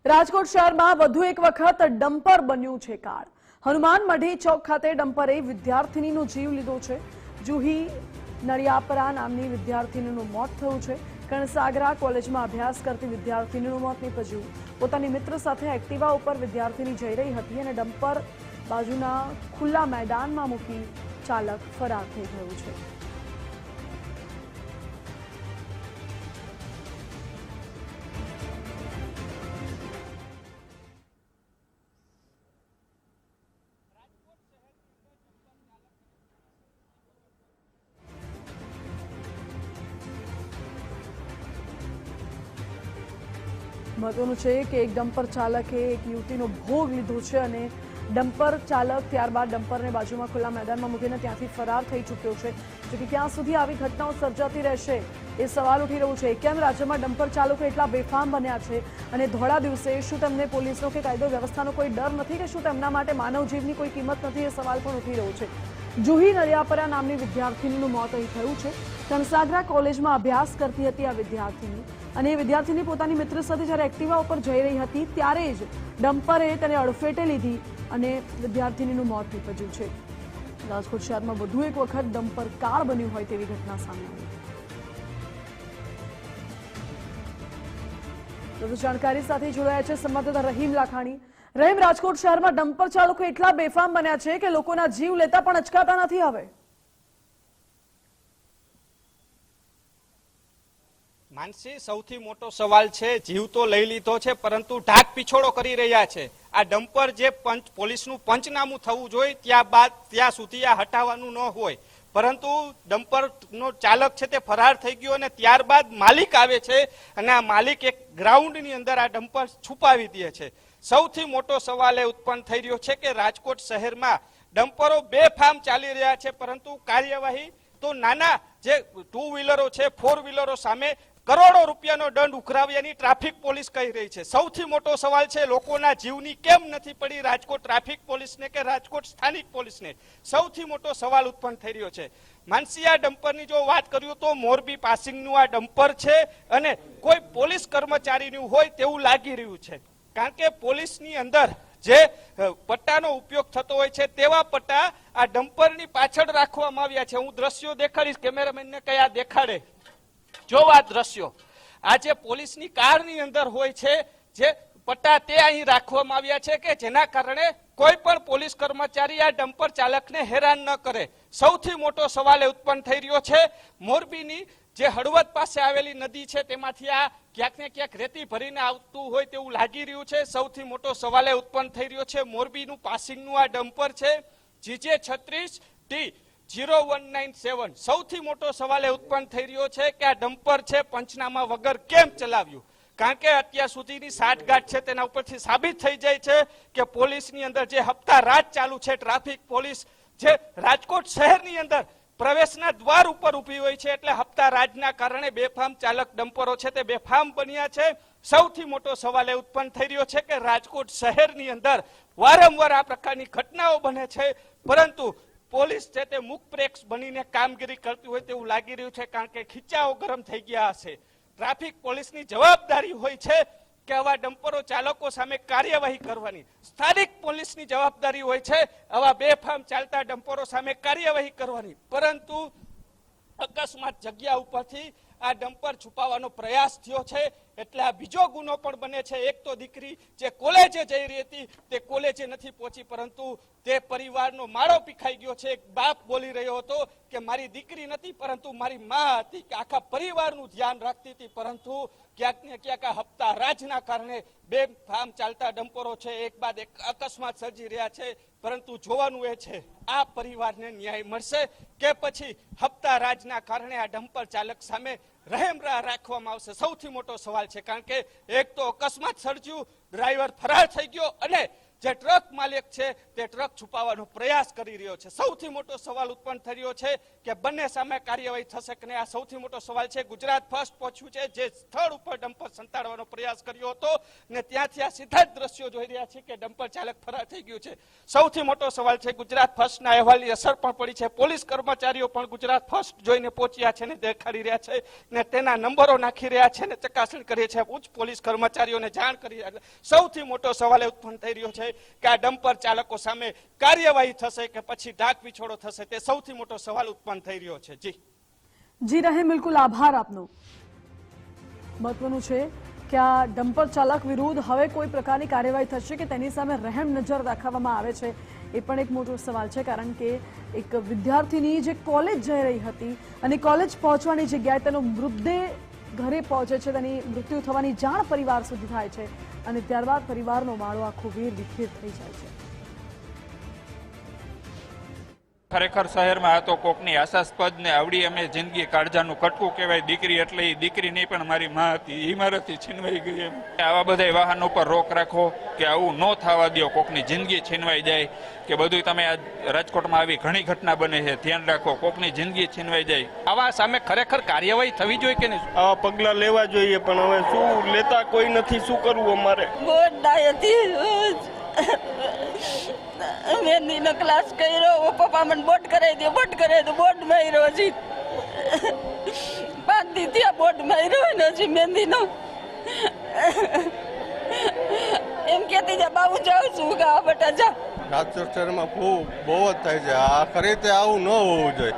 રાજકોટ શહેરમાં વધુ એક વખત ડમ્પર બન્યું છે કાળ। હનુમાન મઢી ચોક ખાતે ડમ્પરે વિદ્યાર્થીનીનો જીવ લીધો છે। જુહી નળિયાપરા નામની વિદ્યાર્થીનીનું મોત થયું છે। કણસાગરા કોલેજમાં અભ્યાસ કરતી વિદ્યાર્થીનીનું મોત નીપજ્યું। પોતાની મિત્ર સાથે એક્ટિવા ઉપર વિદ્યાર્થીની જઈ રહી હતી અને ડમ્પર બાજુના ખુલ્લા મેદાનમાં મૂકી ચાલક ફરાર થઈ ગયો છે। महत्वનું છે કે એક ડમ્પર ચાલકે એક યુવતીનો ભોગ લીધો છે અને ડમ્પર ચાલક ત્યારબાદ ડમ્પરને બાજુમાં ખુલ્લા મેદાનમાં મૂકીને ત્યાંથી ફરાર થઈ ચૂક્યો છે। જો કે ક્યાં સુધી આવી ઘટનાઓ સર્જાતી રહેશે એ સવાલ ઉઠી રહ્યો છે। કેમ રાજ્યમાં ડમ્પર ચાલકો એટલા બેફામ બન્યા છે અને ધોળા દિવસે શું તેમને પોલીસનો કે કાયદો વ્યવસ્થાનો કોઈ ડર નથી કે શું તેમના માટે માનવ જીવની કોઈ કિંમત નથી, એ સવાલ પણ ઉઠી રહ્યો છે। જુહી નળિયાપરા નામની વિદ્યાર્થીનીનું મોત અહીં થયું છે। કણસાગરા કોલેજમાં અભ્યાસ કરતી હતી આ વિદ્યાર્થીની અને એ વિદ્યાર્થીની પોતાની મિત્ર સાથે જ્યારે એક્ટિવા ઉપર જઈ રહી હતી ત્યારે જ ડમ્પરે તેને અડફેટે લીધી અને વિદ્યાર્થીનીનું મોત નીપજ્યું છે। રાજકોટ શહેરમાં વધુ એક વખત ડમ્પર કાળ બન્યું હોય તેવી ઘટના સામે આવી। વધુ જાણકારી સાથે જોડાયા છે સંવાદદાતા રહીમ લાખાણી। રહીમ, રાજકોટ શહેરમાં ડમ્પર ચાલકો એટલા બેફામ બન્યા છે કે લોકોના જીવ લેતા પણ અચકાતા નથી। હવે માનસી, સૌથી મોટો સવાલ છે, જીવ તો લઈ લીધો છે પરંતુ ઢાક પીછોડો કરી રહ્યા છે। આ ડમ્પર જે પોલીસનું પંચનામું થવું જોઈએ ત્યાં સુધી આ હટાવવાનું ન હોય, પરંતુ ડમ્પરનો ચાલક છે તે ફરાર થઈ ગયો અને ત્યારબાદ માલિક આવે છે અને આ માલિક એક ગ્રાઉન્ડની અંદર આ ડમ્પર છુપાવી દે છે। સૌથી મોટો સવાલ એ ઉત્પન્ન થઈ રહ્યો છે કે રાજકોટ શહેરમાં ડમ્પરો બેફામ ચાલી રહ્યા છે પરંતુ કાર્યવાહી તો નાના જે ટુ વ્હીલરો છે, ફોર વ્હીલરો સામે કરોડો રૂપિયાનો દંડ ઉઘરાવ્યાની ટ્રાફિક પોલીસ કહી રહી છે। સૌથી મોટો સવાલ છે, લોકોના જીવની કેમ નથી પડી રાજકોટ ટ્રાફિક પોલીસને કે રાજકોટ સ્થાનિક પોલીસને? સૌથી મોટો સવાલ ઉત્પન્ન થઈ રહ્યો છે। માનસી, આ ડમ્પરની જો વાત કરીએ તો મોરબી પાસિંગનું આ ડમ્પર છે અને કોઈ પોલીસ કર્મચારીનું હોય તેવું લાગી રહ્યું છે, કારણ કે પોલીસની અંદર જે પટ્ટાનો ઉપયોગ થતો હોય છે તેવા પટ્ટા આ ડમ્પરની પાછળ રાખવામાં આવ્યા છે। હું દ્રશ્યો દેખાડીશ, કેમેરામેનને કયા દેખાડે જો આ દ્રશ્યો। આ જે પોલીસની કારની અંદર હોય છે જે પટ્ટા તે અહીં રાખવામાં આવ્યા છે કે જેના કારણે કોઈ પણ પોલીસ કર્મચારી આ ડમ્પર ચાલકને હેરાન ન કરે। સૌથી મોટો સવાલ એ ઉત્પન્ન થઈ રહ્યો છે, મોરબીની જે હળવદ પાસે આવેલી નદી છે તેમાંથી આ ક્યાંક ને ક્યાંક રેતી ભરીને આવતું હોય તેવું લાગી રહ્યું છે। સૌથી મોટો સવાલ એ ઉત્પન્ન થઈ રહ્યો છે, મોરબીનું પાસિંગનું આ ડમ્પર છે GJ36T0197। સૌથી મોટો સવાલ એ ઉત્પન્ન થઈ રહ્યો છે કે આ ડમ્પર છે પંચનામા વગર કેમ ચલાવ્યું, કારણ કે અત્યાર સુધીની સાઠગાંઠ છે તેના ઉપરથી સાબિત થઈ જાય છે કે પોલીસની અંદર જે હપ્તા રાજ ચાલુ છે, ટ્રાફિક પોલીસ જે રાજકોટ શહેરની અંદર પ્રવેશના દ્વાર ઉપર ઊભી હોય છે, એટલે હપ્તા રાજના કારણે બેફામ ચાલક ડમ્પરો છે તે બેફામ બન્યા છે। સૌથી મોટો સવાલ એ ઉત્પન્ન થઈ રહ્યો છે કે રાજકોટ શહેરની અંદર વારંવાર આ પ્રકારની ઘટનાઓ બને છે પરંતુ પોલીસ છે તે મુખપ્રેક્ષ બનીને કામગીરી કરતી હોય તેવું લાગી રહ્યું છે, કારણ કે ખીચાઓ ગરમ થઈ ગયા હશે। ટ્રાફિક પોલીસની જવાબદારી હોય છે કે આવા ડમ્પરો ચાલકો સામે કાર્યવાહી કરવાની, સ્થાનિક પોલીસની જવાબદારી હોય છે આવા બેફામ ચાલતા ડમ્પરો સામે કાર્યવાહી કરવાની, પરંતુ અકસ્માત જગ્યા ઉપરથી આ ડમ્પર છુપાવવાનો પ્રયાસ થયો છે એટલે આ બીજો ગુનો પણ બને છે। એક તો દીકરી જે કોલેજે જઈ રહી હતી તે કોલેજે નથી પહોંચી પરંતુ તે પરિવારનો માળો પીખાઈ ગયો છે। એક બાપ બોલી રહ્યો હતો કે મારી દીકરી નથી પરંતુ મારી માં હતી, કે આખા પરિવારનું ધ્યાન રાખતી હતી, પરંતુ ક્યાંક ને ક્યાંક આ હપ્તા રાજના કારણે બેફામ ચાલતા ડમ્પરો છે એક બાદ એક અકસ્માત સર્જી રહ્યા છે। પરંતુ જોવાનું એ છે આ પરિવારને ન્યાય મળશે કે પછી હપ્તા રાજના કારણે આ ડમ્પર ચાલક સામે રહેમ રાખવામાં આવશે। સૌથી મોટો સવાલ છે, કારણ કે એક તો અકસ્માત સર્જ્યું, ડ્રાઈવર ફરાર થઈ ગયો અને જે ટ્રક માલિક છે તે ટ્રક છુપાવવાનો પ્રયાસ કરી રહ્યો છે. સૌથી મોટો સવાલ ઉત્પન્ન થઈ રહ્યો છે કે બંને સામે કાર્યવાહી થશે કે નહીં, આ સૌથી મોટો સવાલ છે. ગુજરાત ફર્સ્ટ પહોંચ્યું છે, જે સ્થળ ઉપર ડમ્પર સંતાડવાનો પ્રયાસ કર્યો હતો ને ત્યાંથી આ સીધા જ દ્રશ્યો જોઈ રહ્યા છે કે ડમ્પર ચાલક ફરાર થઈ ગયું છે. સૌથી મોટો સવાલ છે. ગુજરાત ફર્સ્ટના અહેવાલની અસર પણ પડી છે. પોલીસ કર્મચારીઓ પણ ગુજરાત ફર્સ્ટ જોઈને પહોંચ્યા છે ને દેખાડી રહ્યા છે ને તેના નંબરો નાખી રહ્યા છે ને ચકાસણી કરી છે. ઉચ્ચ પોલીસ કર્મચારીઓને જાણ કરી રહ્યા છે. સૌથી મોટો સવાલ એ ઉત્પન્ન થઈ રહ્યો છે કે આ ડમ્પર ચાલકો સામે કાર્યવાહી થશે કે પછી ડાક પીછોડો થશે, તે સૌથી મોટો સવાલ ઉત્પન્ન થઈ રહ્યો છે. જી રહીમ, બિલકુલ આભાર આપનો. મહત્વનું છે કે આ ડમ્પર ચાલક વિરુદ્ધ હવે કોઈ પ્રકારની કાર્યવાહી થશે કે તેની સામે રહેમ નજર દાખવવામાં આવે છે, એ પણ એક મોટો સવાલ છે. કારણ કે એક વિદ્યાર્થીની જે કોલેજ જઈ રહી હતી અને કોલેજ પહોંચવાની જગ્યાએ તેનો મૃતદેહ ઘરે પહોંચે છે, તેની મૃત્યુ થવાની જાણ પરિવાર સુધી થાય છે અને ત્યારબાદ પરિવારનો માળો આખો વેર વિખેર થઈ જાય છે. ખરેખર શહેરમાં આ તો કોકની આશાસ્પદ ને આવડી અમે જિંદગી કાળજાનું કટકું કહેવાય. દીકરી એટલે એ દીકરી નહીં પણ મારી માં હતી, એ મારાથી છીનવાઈ ગઈ. એમ આવા બધા વાહન ઉપર રોક રાખો કે આવું ન થવા દો, કોકની જિંદગી છીનવાઈ જાય કે બધું. તમે આ રાજકોટમાં આવી ઘણી ઘટના બને છે, ધ્યાન રાખો, કોકની જિંદગી છીનવાઈ જાય. આવા સામે ખરેખર કાર્યવાહી થવી જોઈએ કે નહીં? આવા પગલાં લેવા જોઈએ, પણ હવે શું લેતા કોઈ નથી. શું કરવું અમારે? મહેંદીનો ક્લાસ કર્યો, પપ્પા મને બોટ કરાવી દે, બોટ માર્યો. હજી 5 દી થયા બોટ માર્યો ને હજી મહેંદીનો. એમ કેતી જા બાબુ જાઉં છું કે આ બેટા જા. રાજકોટ શહેરમાં બહુ જ થાય છે. આ ખરી રીતે આવું ન હોવું જોઈએ.